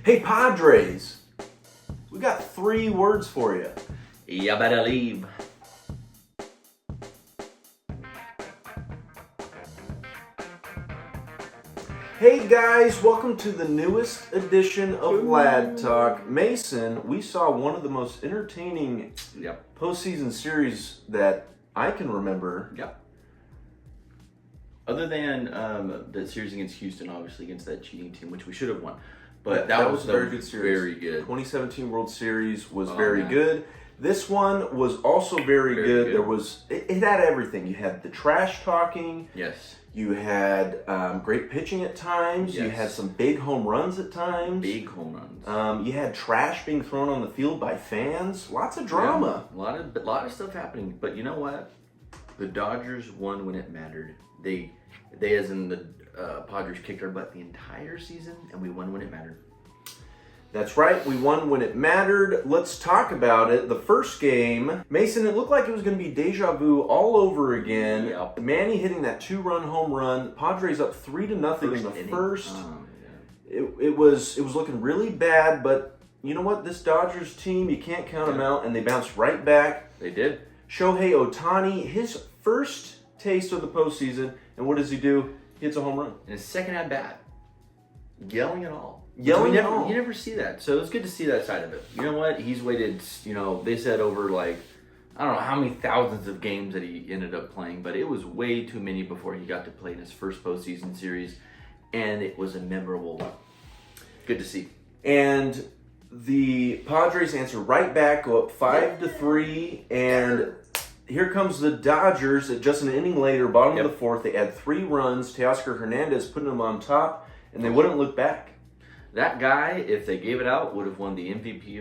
Hey Padres, we got 3 words for you. You better leave. Hey guys, welcome to the newest edition of Lad Talk. Mason, we saw one of the most entertaining postseason series that I can remember. Yep. Other than the series against Houston, obviously against that cheating team, which we should have won. But that was a very good series. Very good. 2017 World Series was very good. This one was also very good. There was it had everything. You had the trash talking. Yes. You had great pitching at times. Yes. You had some big home runs at times. Big home runs. You had trash being thrown on the field by fans. Lots of drama. Yeah, a lot of stuff happening. But you know what? The Dodgers won when it mattered. They as in the Padres kicked our butt the entire season, and we won when it mattered. That's right. We won when it mattered. Let's talk about it. The first game, Mason, it looked like it was going to be deja vu all over again. Yep. Manny hitting that 2-run home run. Padres up 3-0 in the first. It was looking really bad, but you know what? This Dodgers team, you can't count them out, and they bounced right back. They did. Shohei Ohtani, his first taste of the postseason, and what does he do? He hits a home run. In his second at bat, yelling at all. You never see that. So it's good to see that side of it. You know what? He's waited, they said over I don't know how many thousands of games that he ended up playing, but it was way too many before he got to play in his first postseason series, and it was a memorable one. Good to see. And the Padres answer right back, go up 5-3, and here comes the Dodgers at just an inning later, bottom of the fourth. They had 3 runs. Teoscar Hernandez putting them on top, and they wouldn't look back. That guy, if they gave it out, would have won the MVP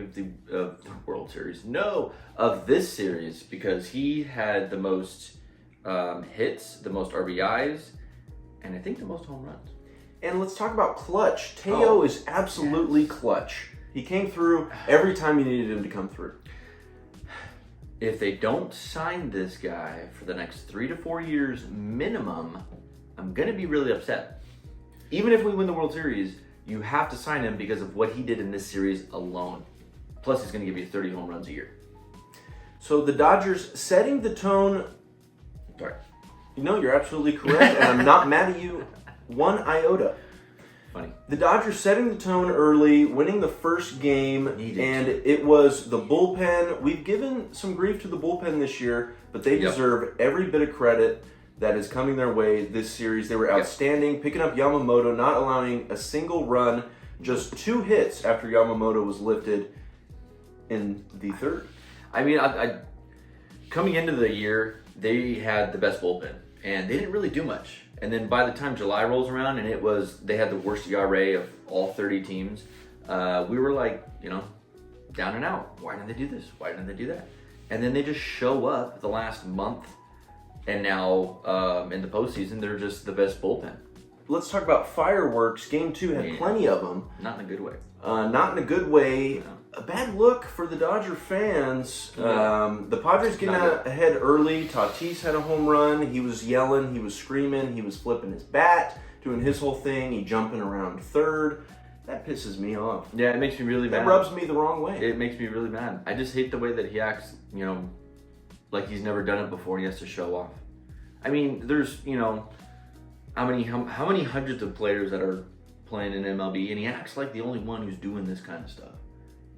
of the World Series. No, of this series, because he had the most hits, the most RBIs, and I think the most home runs. And let's talk about clutch. Teo is absolutely clutch. He came through every time you needed him to come through. If they don't sign this guy for the next 3 to 4 years minimum, I'm going to be really upset. Even if we win the World Series, you have to sign him because of what he did in this series alone. Plus, he's going to give you 30 home runs a year. So the Dodgers setting the tone. Sorry. You're absolutely correct, and I'm not mad at you one iota. Funny. The Dodgers setting the tone early, winning the first game, and it was the bullpen. We've given some grief to the bullpen this year, but they deserve every bit of credit that is coming their way this series. They were outstanding, picking up Yamamoto, not allowing a single run, just 2 hits after Yamamoto was lifted in the third. I mean, I coming into the year, they had the best bullpen, and they didn't really do much. And then by the time July rolls around, and they had the worst ERA of all 30 teams, we were down and out. Why didn't they do this? Why didn't they do that? And then they just show up the last month. And now, in the postseason, they're just the best bullpen. Let's talk about fireworks. Game 2 had plenty of them. Not in a good way. Not in a good way. No. A bad look for the Dodger fans. The Padres getting out ahead early. Tatis had a home run. He was yelling. He was screaming. He was flipping his bat, doing his whole thing. He jumping around third. That pisses me off. Yeah, it makes me really mad. That rubs me the wrong way. It makes me really mad. I just hate the way that he acts, like he's never done it before and he has to show off. I mean, there's, how many hundreds of players that are playing in MLB, and he acts like the only one who's doing this kind of stuff.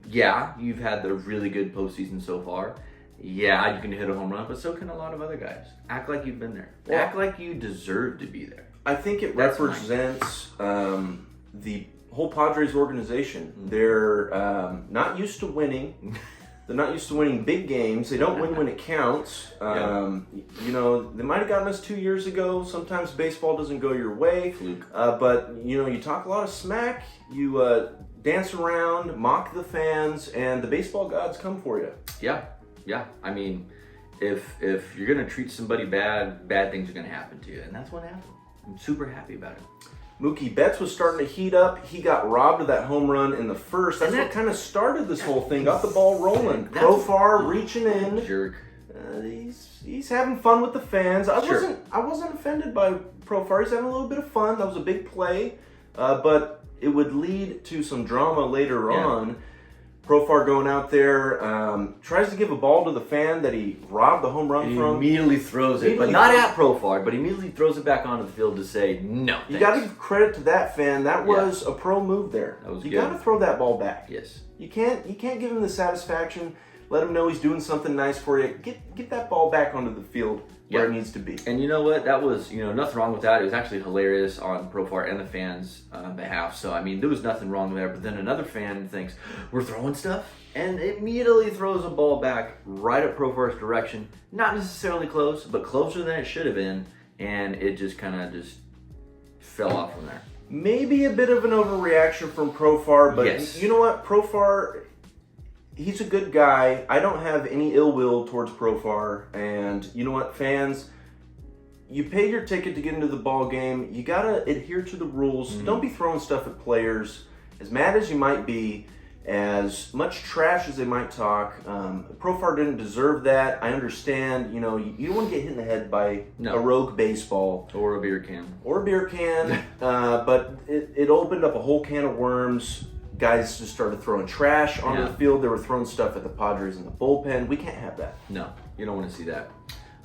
Yeah, you've had the really good postseason so far. Yeah, you can hit a home run, but so can a lot of other guys. Act like you've been there. Well, act like you deserve to be there. I think it represents the whole Padres organization. They're not used to winning. They're not used to winning big games. They don't win when it counts. They might have gotten us 2 years ago. Sometimes baseball doesn't go your way. Fluke. But, you talk a lot of smack. You dance around, mock the fans, and the baseball gods come for you. Yeah. I mean, if you're going to treat somebody bad things are going to happen to you. And that's what happened. I'm super happy about it. Mookie Betts was starting to heat up. He got robbed of that home run in the first. That's what kind of started this whole thing. Got the ball rolling. Profar reaching in. Jerk. He's having fun with the fans. I wasn't offended by Profar. He's having a little bit of fun. That was a big play, but it would lead to some drama later Yeah. on. Profar going out there, tries to give a ball to the fan that he robbed the home run He from. immediately throws it, but not at Profar, but immediately throws it back onto the field to say, no, You thanks. got to give credit to that fan. That was a pro move there. That was you good. got to throw that ball back. Yes. You can't give him the satisfaction. Let him know he's doing something nice for you. Get that ball back onto the field where it needs to be. And you know what? That was, nothing wrong with that. It was actually hilarious on Profar and the fans' behalf. So, I mean, there was nothing wrong there. But then another fan thinks, we're throwing stuff? And immediately throws a ball back right at Profar's direction. Not necessarily close, but closer than it should have been. And it just kind of fell off from there. Maybe a bit of an overreaction from Profar, but Yes. you know what? Profar, he's a good guy. I don't have any ill will towards Profar. And you know what, fans? You pay your ticket to get into the ball game. You got to adhere to the rules. Mm-hmm. Don't be throwing stuff at players. As mad as you might be, as much trash as they might talk, Profar didn't deserve that. I understand, you don't want to get hit in the head by a rogue baseball. Or a beer can. But it opened up a whole can of worms. Guys just started throwing trash onto the field. They were throwing stuff at the Padres in the bullpen. We can't have that. No, you don't want to see that.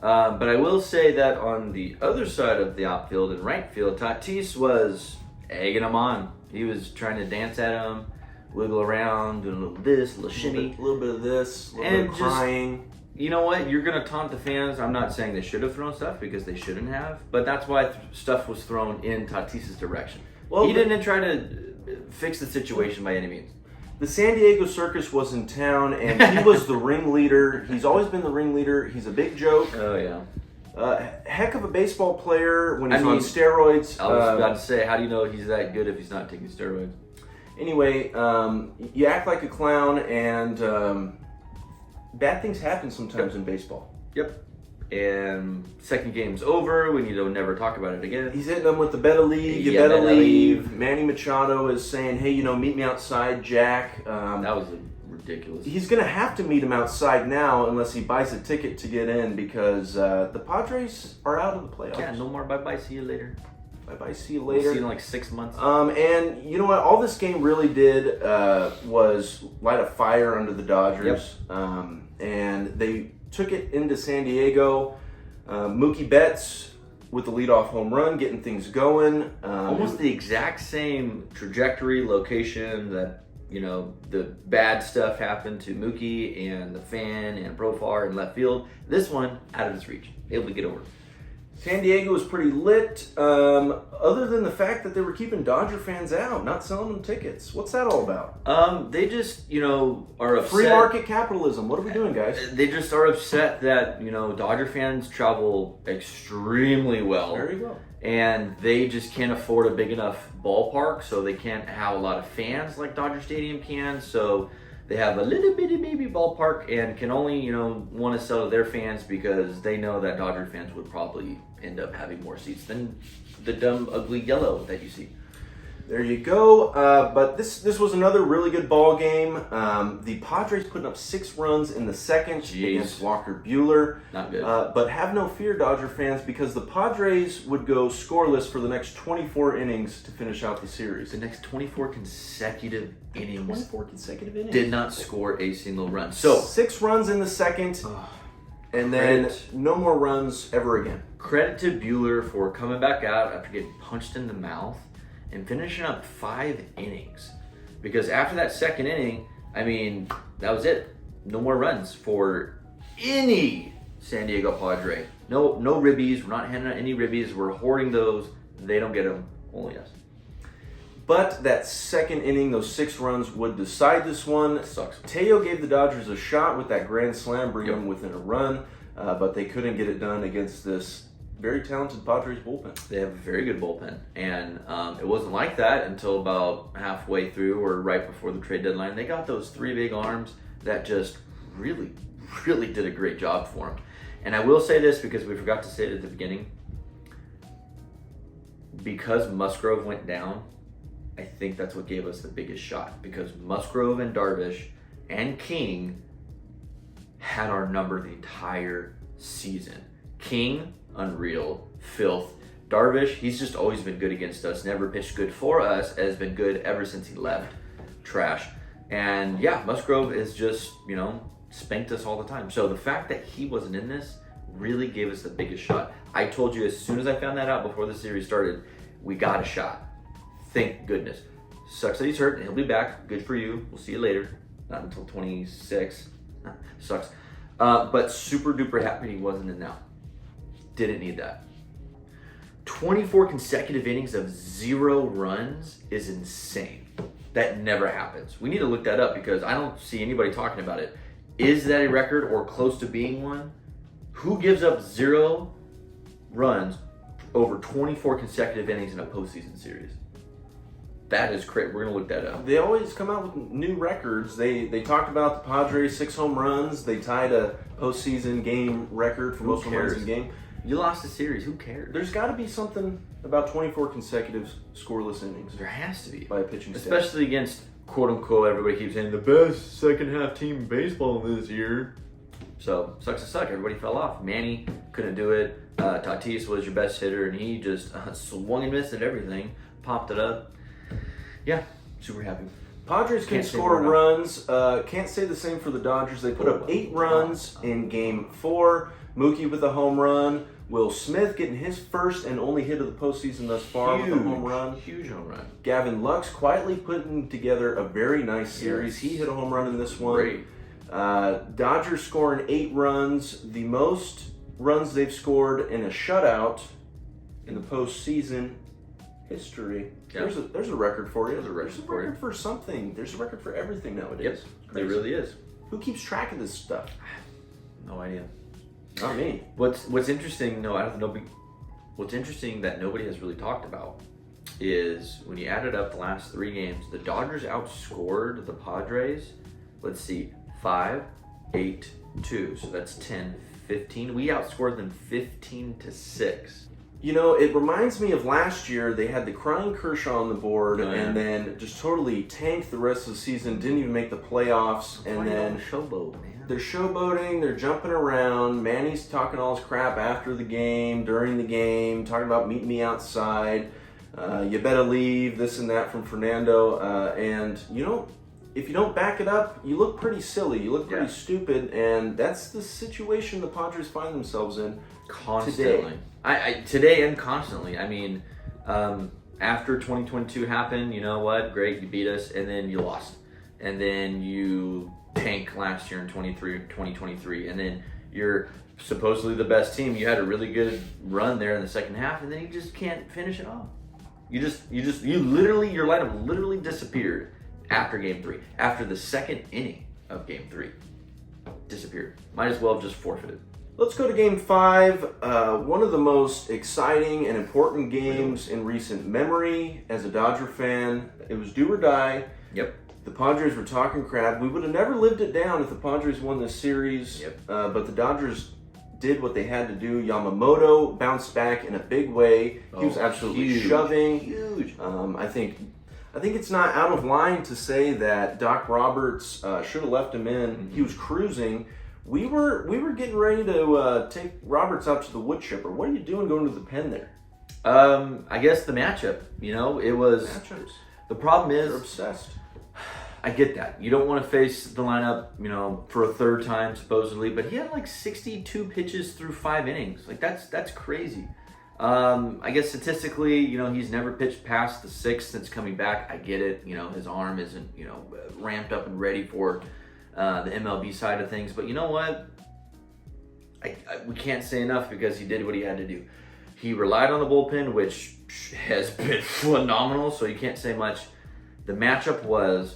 But I will say that on the other side of the outfield and right field, Tatis was egging him on. He was trying to dance at him, wiggle around, doing a little this, a little shimmy. A little bit of this, a little bit of crying. You know what? You're going to taunt the fans. I'm not saying they should have thrown stuff because they shouldn't have, but that's why stuff was thrown in Tatis's direction. Well, he didn't try to fix the situation by any means. The San Diego Circus was in town, and he was the ringleader. He's always been the ringleader. He's a big joke. Oh, yeah. Heck of a baseball player when he's on steroids. I was about to say, how do you know he's that good if he's not taking steroids? Anyway, you act like a clown, and bad things happen sometimes in baseball. Yep. And second game's over. We need to never talk about it again. He's hitting them with the better leave. You better leave. Manny Machado is saying, hey, meet me outside, Jack. That was ridiculous. He's going to have to meet him outside now unless he buys a ticket to get in because the Padres are out of the playoffs. Yeah, no more bye-bye. See you later. Bye-bye. See you later. We'll see you in like 6 months. And you know what? All this game really did was light a fire under the Dodgers. Yep. And they took it into San Diego. Mookie Betts with the leadoff home run, getting things going. Almost the exact same trajectory, location that, the bad stuff happened to Mookie and the fan and Profar in left field. This one, out of his reach. Able to get over. San Diego was pretty lit, other than the fact that they were keeping Dodger fans out, not selling them tickets. What's that all about? They just, are upset. Free market capitalism. What are we doing, guys? They just are upset that, Dodger fans travel extremely well. There you go. And they just can't afford a big enough ballpark, so they can't have a lot of fans like Dodger Stadium can. So they have a little bitty baby ballpark and can only, want to sell to their fans because they know that Dodger fans would probably end up having more seats than the dumb, ugly yellow that you see. There you go. But this was another really good ball game. The Padres putting up 6 runs in the second against Walker Buehler. Not good. But have no fear, Dodger fans, because the Padres would go scoreless for the next 24 innings to finish out the series. The next 24 consecutive innings. 24 consecutive innings. Did not score a single run. So 6 runs in the second, and then no more runs ever again. Credit to Buehler for coming back out after getting punched in the mouth and finishing up 5 innings. Because after that second inning, that was it. No more runs for any San Diego Padre. No ribbies. We're not handing out any ribbies. We're hoarding those. They don't get them. Only us. But that second inning, those 6 runs would decide this one. That sucks. Teo gave the Dodgers a shot with that grand slam, bring them within a run, but they couldn't get it done against this very talented Padres bullpen. They have a very good bullpen, and it wasn't like that until about halfway through or right before the trade deadline. They got those 3 big arms that just really, really did a great job for them. And I will say this because we forgot to say it at the beginning. Because Musgrove went down, I think that's what gave us the biggest shot. Because Musgrove and Darvish and King had our number the entire season. King, unreal. Filth. Darvish, he's just always been good against us. Never pitched good for us. Has been good ever since he left. Trash. And yeah, Musgrove is just, spanked us all the time. So the fact that he wasn't in this really gave us the biggest shot. I told you as soon as I found that out before the series started, we got a shot. Thank goodness. Sucks that he's hurt. He'll be back. Good for you. We'll see you later. Not until 26. Sucks. But super duper happy he wasn't in now. Didn't need that. 24 consecutive innings of 0 runs is insane. That never happens. We need to look that up because I don't see anybody talking about it. Is that a record or close to being one? Who gives up 0 runs over 24 consecutive innings in a postseason series? That is crazy. We're going to look that up. They always come out with new records. They talked about the Padres 6 home runs. They tied a postseason game record for most home runs in a game. You lost the series. Who cares? There's got to be something about 24 consecutive scoreless innings. There has to be. By a pitching staff. Especially against, quote unquote, everybody keeps saying the best second half team in baseball this year. So, sucks to suck. Everybody fell off. Manny couldn't do it. Tatis was your best hitter, and he just swung and missed at everything. Popped it up. Yeah, super happy. Padres can score runs. Can't say the same for the Dodgers. They put up 8 runs in Game 4. Mookie with a home run. Will Smith getting his first and only hit of the postseason thus far with a home run. Huge home run. Gavin Lux quietly putting together a very nice series. Yes. He hit a home run in this one. Great. Dodgers scoring 8 runs. The most runs they've scored in a shutout in the postseason history. Yeah. There's a record for you. There's a record for something. There's a record for everything nowadays. Yep, there really is. Who keeps track of this stuff? No idea. Not me. What's interesting? No, I don't know. What's interesting that nobody has really talked about is when you added up the last 3 games, the Dodgers outscored the Padres. Let's see, 5, 8, 2. So that's 10, 15. We outscored them 15-6. It reminds me of last year. They had the crying Kershaw on the board, and then just totally tanked the rest of the season. Didn't even make the playoffs, and then showboat, man. They're showboating. They're jumping around. Manny's talking all his crap after the game, during the game, talking about meet me outside. You better leave. This and that from Fernando, and if you don't back it up, you look pretty silly. You look pretty stupid, and that's the situation the Padres find themselves in constantly. Today and constantly. I mean, after 2022 happened, you know what? Great, you beat us, and then you lost. And then you tank last year in 2023, and then you're supposedly the best team. You had a really good run there in the second half, and then you just can't finish it off. Your lineup literally disappeared after Game 3. After the second inning of Game 3. Disappeared. Might as well have just forfeited. Let's go to Game 5. One of the most exciting and important games in recent memory as a Dodger fan. It was do or die. Yep. The Padres were talking crap. We would have never lived it down if the Padres won this series. Yep. But the Dodgers did what they had to do. Yamamoto bounced back in a big way. He was absolutely shoving. Huge. I think it's not out of line to say that Doc Roberts should have left him in. Mm-hmm. He was cruising. We were getting ready to take Roberts out to the wood chipper. What are you doing going to the pen there? I guess the matchup. It was matchups. The problem is they're obsessed. I get that. You don't want to face the lineup, for a third time supposedly, but he had like 62 pitches through 5 innings. Like that's crazy. I guess statistically, he's never pitched past the 6th since coming back. I get it. His arm isn't, ramped up and ready for the MLB side of things. But you know what? We can't say enough because he did what he had to do. He relied on the bullpen, which has been phenomenal, so you can't say much. The matchup was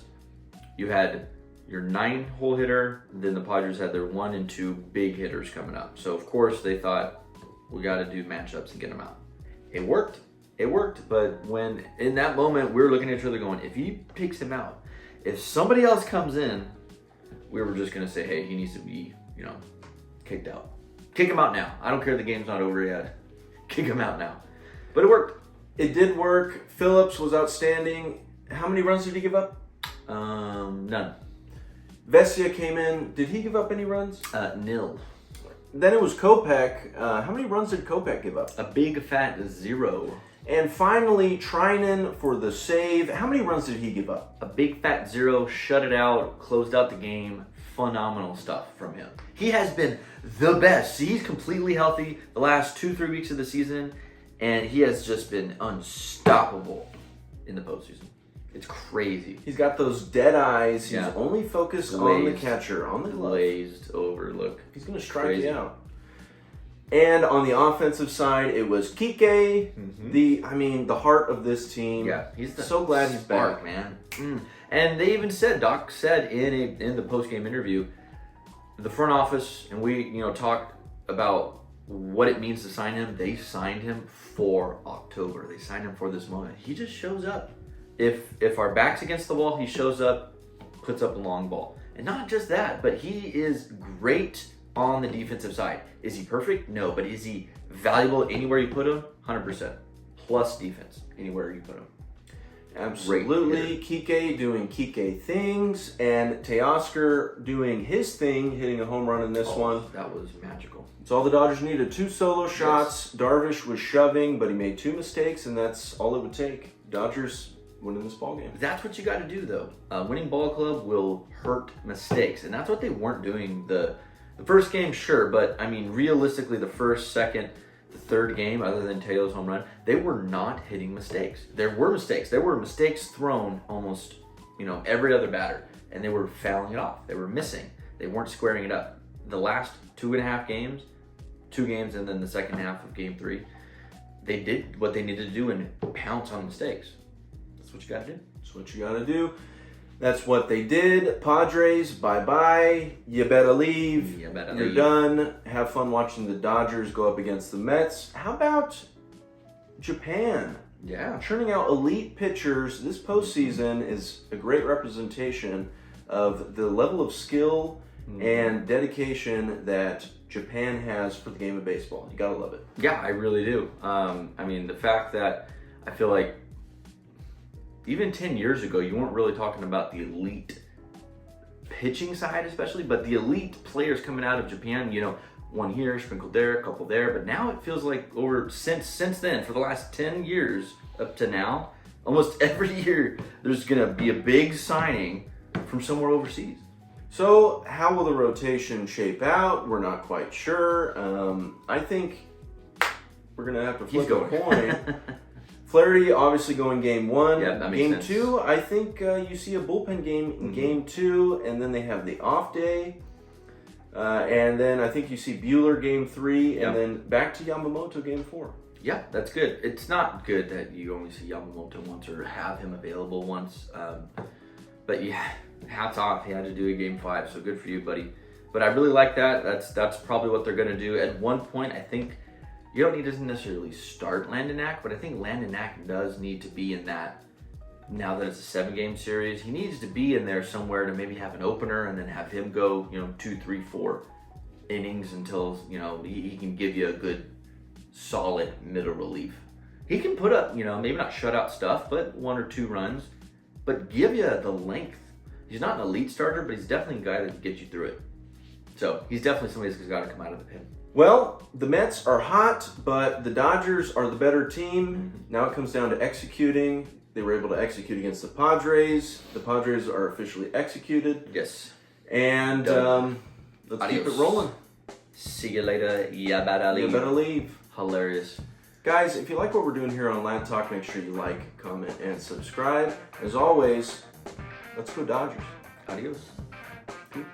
you had your 9-hole hitter, then the Padres had their 1 and 2 big hitters coming up. So, of course, they thought, we got to do matchups and get them out. It worked. But when, in that moment, we were looking at each other going, if he picks him out, if somebody else comes in, we were just going to say, hey, he needs to be, kicked out. Kick him out now. I don't care the game's not over yet. Kick him out now. But it worked. It did work. Phillips was outstanding. How many runs did he give up? None. Vesia came in. Did he give up any runs? Nil. then it was Kopech. How many runs did Kopech give up? A big fat 0. And finally, Trinan for the save. How many runs did he give up? A big fat 0, shut it out, closed out the game. Phenomenal stuff from him. He has been the best. See, he's completely healthy the last 2-3 weeks of the season, and he has just been unstoppable in the postseason. It's crazy. He's got those dead eyes. Yeah. He's only focused on the catcher, on the glove. Glazed over look. He's going to strike you out. And on the offensive side, it was Kike, the heart of this team. Yeah, he's so glad he's back, man. And they even said, Doc said in the post-game interview, the front office and we talked about what it means to sign him. They signed him for October. They signed him for this moment. He just shows up. If our back's against the wall, he shows up, puts up a long ball, and not just that, but he is great on the defensive side. Is he perfect? No, but is he valuable anywhere you put him? 100%. Plus defense anywhere you put him. Absolutely. Kike doing Kike things, and Teoscar doing his thing, hitting a home run in this one. That was magical. It's all the Dodgers needed. 2 solo shots. Yes. Darvish was shoving, but he made 2 mistakes, and that's all it would take. Dodgers winning this ball game. That's what you got to do, though. Winning ball club will hurt mistakes, and that's what they weren't doing the first game, sure, but I mean, realistically, the first, second, the third game, other than Teo's home run, they were not hitting mistakes. There were mistakes. There were mistakes thrown almost, every other batter, and they were fouling it off. They were missing. They weren't squaring it up. The last 2.5 games, 2 games, and then the second half of game 3, they did what they needed to do and pounce on mistakes. That's what you got to do. That's what you got to do. That's what they did. Padres, bye-bye. You better leave. You're done. Have fun watching the Dodgers go up against the Mets. How about Japan? Yeah. Churning out elite pitchers. This postseason is a great representation of the level of skill and dedication that Japan has for the game of baseball. You gotta love it. Yeah, I really do. The fact that I feel like even 10 years ago, you weren't really talking about the elite pitching side especially, but the elite players coming out of Japan, one here, sprinkled there, a couple there, but now it feels like since then, for the last 10 years up to now, almost every year, there's going to be a big signing from somewhere overseas. So how will the rotation shape out? We're not quite sure. I think we're going to have to flip a coin. Flaherty obviously going game 1. Yeah, that makes game sense. 2, I think you see a bullpen game in game 2, and then they have the off day. And then I think you see Buehler game 3, and then back to Yamamoto game 4. Yeah, that's good. It's not good that you only see Yamamoto once or have him available once. But yeah, hats off. He had to do a game 5, so good for you, buddy. But I really like that. That's probably what they're going to do. At one point, I think you don't need to necessarily start Landon, but I think Landon does need to be in that. Now that it's a 7-game series, he needs to be in there somewhere to maybe have an opener and then have him go, 2, 3, 4 innings until, he can give you a good, solid middle relief. He can put up, maybe not shutout stuff, but 1 or 2 runs, but give you the length. He's not an elite starter, but he's definitely a guy that can get you through it. So he's definitely somebody that's got to come out of the pen. Well, the Mets are hot, but the Dodgers are the better team. Now it comes down to executing. They were able to execute against the Padres. The Padres are officially executed. Yes. And let's keep it rolling. See you later. You better leave. You better leave. Hilarious. Guys, if you like what we're doing here on Land Talk, make sure you like, comment, and subscribe. As always, let's go Dodgers. Adios. Cool.